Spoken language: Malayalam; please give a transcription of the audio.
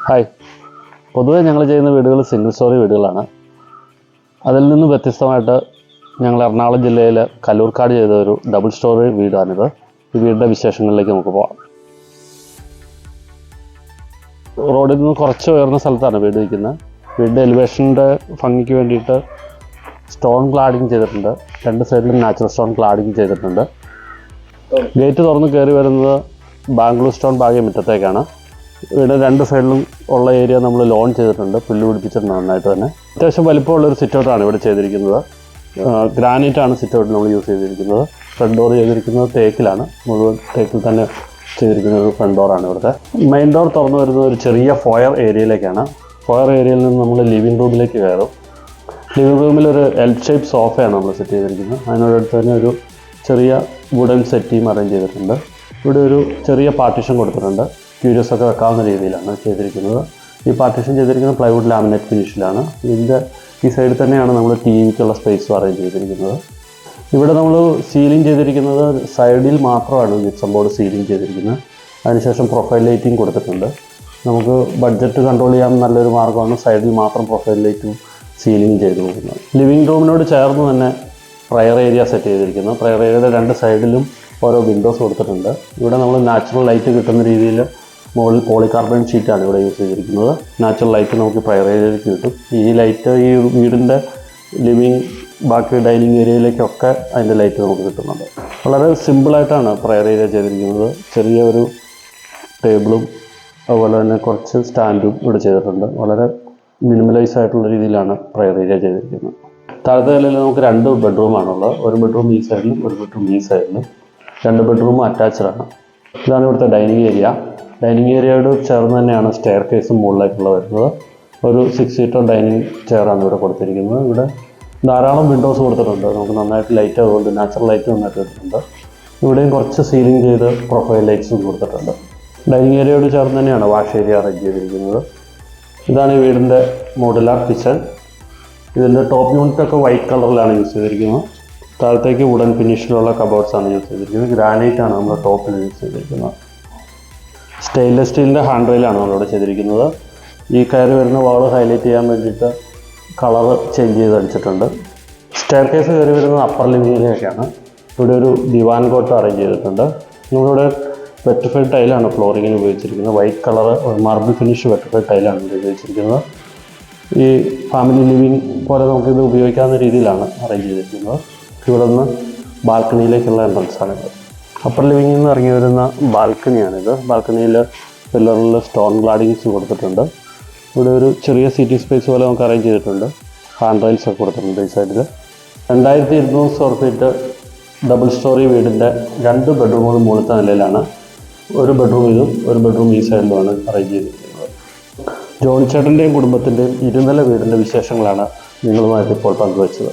ഹായ്. പൊതുവേ ഞങ്ങൾ ചെയ്യുന്ന വീടുകൾ സിംഗിൾ സ്റ്റോറി വീടുകളാണ്. അതിൽ നിന്ന് വ്യത്യസ്തമായിട്ട് ഞങ്ങൾ എറണാകുളം ജില്ലയിൽ കല്ലൂർക്കാട് ചെയ്ത ഒരു ഡബിൾ സ്റ്റോറി വീടാണിത്. ഈ വീടിൻ്റെ വിശേഷങ്ങളിലേക്ക് നമുക്ക് പോകാം. റോഡിൽ നിന്ന് കുറച്ച് ഉയർന്ന സ്ഥലത്താണ് വീട് വയ്ക്കുന്നത്. വീടിൻ്റെ എലിവേഷൻ്റെ ഭംഗിക്ക് വേണ്ടിയിട്ട് സ്റ്റോൺ ക്ലാഡിങ് ചെയ്തിട്ടുണ്ട്. രണ്ട് സൈഡിലും നാച്ചുറൽ സ്റ്റോൺ ക്ലാഡിങ് ചെയ്തിട്ടുണ്ട്. ഗേറ്റ് തുറന്ന് കയറി വരുന്നത് ബാംഗ്ലൂർ സ്റ്റോൺ ഭാഗ്യ മുറ്റത്തേക്കാണ്. ഇവിടെ രണ്ട് സൈഡിലും ഉള്ള ഏരിയ നമ്മൾ ലോൺ ചെയ്തിട്ടുണ്ട്, പുല്ല് പിടിപ്പിച്ചിട്ടുണ്ട് നന്നായിട്ട് തന്നെ. അത്യാവശ്യം വലിപ്പമുള്ളൊരു സിറ്റൗട്ടാണ് ഇവിടെ ചെയ്തിരിക്കുന്നത്. ഗ്രാനൈറ്റാണ് സിറ്റൗട്ട് നമ്മൾ യൂസ് ചെയ്തിരിക്കുന്നത്. ഫ്രണ്ട് ഡോർ ചെയ്തിരിക്കുന്നത് തേക്കിലാണ്, മുഴുവൻ തേക്കിൽ തന്നെ ചെയ്തിരിക്കുന്ന ഒരു ഫ്രണ്ട് ഡോറാണ് ഇവിടുത്തെ. മെയിൻ ഡോർ തുറന്നു വരുന്നത് ഒരു ചെറിയ ഫോയർ ഏരിയയിലേക്കാണ്. ഫോയർ ഏരിയയിൽ നിന്ന് നമ്മൾ ലിവിങ് റൂമിലേക്ക് കയറും. ലിവിങ് റൂമിലൊരു എൽ ഷേപ്പ് സോഫയാണ് നമ്മൾ സെറ്റ് ചെയ്തിരിക്കുന്നത്. അതിനോടടുത്ത് തന്നെ ഒരു ചെറിയ വുഡൻ സെറ്റിയും അറേഞ്ച് ചെയ്തിട്ടുണ്ട്. ഇവിടെ ഒരു ചെറിയ പാർട്ടീഷൻ കൊടുത്തിട്ടുണ്ട്. ക്യൂരിയസ് ഒക്കെ വെക്കാവുന്ന രീതിയിലാണ് ചെയ്തിരിക്കുന്നത്. ഈ പാർട്ടീഷൻ ചെയ്തിരിക്കുന്നത് പ്ലൈവുഡ് ലാമിനേറ്റ് ഫിനിഷിലാണ്. ഇതിൻ്റെ ഈ സൈഡിൽ തന്നെയാണ് നമ്മൾ ടി വിക്കുള്ള സ്പേസും അറേഞ്ച് ചെയ്തിരിക്കുന്നത്. ഇവിടെ നമ്മൾ സീലിംഗ് ചെയ്തിരിക്കുന്നത് സൈഡിൽ മാത്രമാണ് ജിപ്സം ബോർഡ് സീലിംഗ് ചെയ്തിരിക്കുന്നത്. അതിനുശേഷം പ്രൊഫൈൽ ലൈറ്റിംഗ് കൊടുത്തിട്ടുണ്ട്. നമുക്ക് ബഡ്ജറ്റ് കൺട്രോൾ ചെയ്യാൻ നല്ലൊരു മാർഗ്ഗമാണ് സൈഡിൽ മാത്രം പ്രൊഫൈൽ ലൈറ്റും സീലിംഗ് ചെയ്ത് കൊടുക്കുന്നത്. ലിവിങ് റൂമിനോട് ചേർന്ന് തന്നെ പ്രയർ ഏരിയ സെറ്റ് ചെയ്തിരിക്കുന്നു. പ്രയർ ഏരിയയുടെ രണ്ട് സൈഡിലും ഓരോ വിൻഡോസ് കൊടുത്തിട്ടുണ്ട്. ഇവിടെ നമ്മൾ നാച്ചുറൽ ലൈറ്റ് കിട്ടുന്ന രീതിയിൽ മുകളിൽ പോളികാർബൺ ഷീറ്റാണ് ഇവിടെ യൂസ് ചെയ്തിരിക്കുന്നത്. നാച്ചുറൽ ലൈറ്റ് നമുക്ക് പ്രയർ ഏരിയയിലേക്ക് കിട്ടും. ഈ ലൈറ്റ് ഈ വീടിൻ്റെ ലിവിങ് ബാക്കി ഡൈനിങ് ഏരിയയിലേക്കൊക്കെ അതിൻ്റെ ലൈറ്റ് നമുക്ക് കിട്ടുന്നുണ്ട്. വളരെ സിമ്പിളായിട്ടാണ് പ്രയർ ഏരിയ ചെയ്തിരിക്കുന്നത്. ചെറിയ ഒരു ടേബിളും അതുപോലെ തന്നെ കുറച്ച് സ്റ്റാൻഡും ഇവിടെ ചെയ്തിട്ടുണ്ട്. വളരെ മിനിമലൈസ് ആയിട്ടുള്ള രീതിയിലാണ് പ്രയർ ഏരിയ ചെയ്തിരിക്കുന്നത്. താഴത്തെ നിലയിൽ നമുക്ക് രണ്ട് ബെഡ്റൂമാണുള്ളത്. ഒരു ബെഡ്റൂം ഈ സൈഡിലും ഒരു ബെഡ്റൂം ഈ സൈഡിലും. രണ്ട് ബെഡ്റൂമും അറ്റാച്ച്ഡാണ്. ഇതാണ് ഇവിടുത്തെ ഡൈനിങ് ഏരിയ. ഡൈനിങ് ഏരിയയോട് ചേർന്ന് തന്നെയാണ് സ്റ്റെയർ കേസും മുകളിലേക്കുള്ള വരുന്നത്. ഒരു 6 സീറ്റർ ഡൈനിങ് ചെയറാണ് ഇവിടെ കൊടുത്തിരിക്കുന്നത്. ഇവിടെ ധാരാളം വിൻഡോസ് കൊടുത്തിട്ടുണ്ട്. നമുക്ക് നന്നായിട്ട് ലൈറ്റ് അതുകൊണ്ട് നാച്ചുറൽ ലൈറ്റ് നന്നായിട്ട് കിട്ടുന്നുണ്ട്. ഇവിടെയും കുറച്ച് സീലിംഗ് ചെയ്ത് പ്രൊഫൈൽ ലൈറ്റ്സും കൊടുത്തിട്ടുണ്ട്. ഡൈനിങ് ഏരിയയോട് ചേർന്ന് തന്നെയാണ് വാഷ് ഏരിയ അറേഞ്ച് ചെയ്തിരിക്കുന്നത്. ഇതാണ് ഈ വീടിൻ്റെ മോഡുലാർ കിച്ചൺ. ഇതിൻ്റെ ടോപ്പ് യൂണിറ്റൊക്കെ വൈറ്റ് കളറിലാണ് യൂസ് ചെയ്തിരിക്കുന്നത്. താഴത്തേക്ക് വുഡൻ ഫിനിഷിലുള്ള കബോർഡ്സാണ് യൂസ് ചെയ്തിരിക്കുന്നത്. ഗ്രാനൈറ്റാണ് നമ്മൾ ടോപ്പിൽ യൂസ് ചെയ്തിരിക്കുന്നത്. സ്റ്റെയിൻലെസ് സ്റ്റീലിൻ്റെ ഹാൻഡ് റെയിലാണ് നമ്മളിവിടെ ചെയ്തിരിക്കുന്നത്. ഈ കയറി വരുന്ന വാള് ഹൈലൈറ്റ് ചെയ്യാൻ വേണ്ടിയിട്ട് കളർ ചേഞ്ച് ചെയ്ത് അടിച്ചിട്ടുണ്ട്. സ്റ്റെയർ കേസ് കയറി വരുന്നത് അപ്പർ ലിവിങ്ങിലേക്കാണ്. ഇവിടെ ഒരു ദിവാൻ കോട്ട് അറേഞ്ച് ചെയ്തിട്ടുണ്ട്. നമ്മളിവിടെ വെട്രിഫൈഡ് ടൈലാണ് ഫ്ലോറിങ്ങിന് ഉപയോഗിച്ചിരിക്കുന്നത്. White colour marble finish vitrified ടൈലാണ് ഇവിടെ ഉപയോഗിച്ചിരിക്കുന്നത്. ഈ ഫാമിലി ലിവിങ് പോലെ നമുക്കിത് ഉപയോഗിക്കാവുന്ന രീതിയിലാണ് അറേഞ്ച് ചെയ്തിരിക്കുന്നത്. ഇവിടെ നിന്ന് ബാൽക്കണിയിലേക്കുള്ള എൻട്രൻസാണിത്. അപ്പർ ലിവിങ്ങിൽ നിന്ന് ഇറങ്ങി വരുന്ന ബാൽക്കണിയാണിത്. ബാൽക്കണിയിൽ പില്ലറിൽ സ്റ്റോൺ ഗ്ലാഡിങ്സ് കൊടുത്തിട്ടുണ്ട്. ഇവിടെ ഒരു ചെറിയ സീറ്റിംഗ് സ്പേസ് പോലെ നമുക്ക് അറേഞ്ച് ചെയ്തിട്ടുണ്ട്. ഹാൻഡ് റെയിൽസ് ഒക്കെ കൊടുത്തിട്ടുണ്ട് ഈ സൈഡിൽ. 2200 സ്ക്വയർ ഫീറ്റ് ഡബിൾ സ്റ്റോറി വീടിൻ്റെ 2 ബെഡ്റൂമുകൾ മുകളിലത്തെ നിലയിലാണ്. ഒരു ബെഡ്റൂം ഇതും ഒരു ബെഡ്റൂം ഈ സൈഡിലുമാണ് അറേഞ്ച് ചെയ്തിരിക്കുന്നത്. ജോണിച്ചേട്ടൻ്റെയും കുടുംബത്തിൻ്റെയും ഇരുനില വീടിൻ്റെ വിശേഷങ്ങളാണ് നിങ്ങളുമായിട്ട് ഇപ്പോൾ പങ്കുവച്ചത്.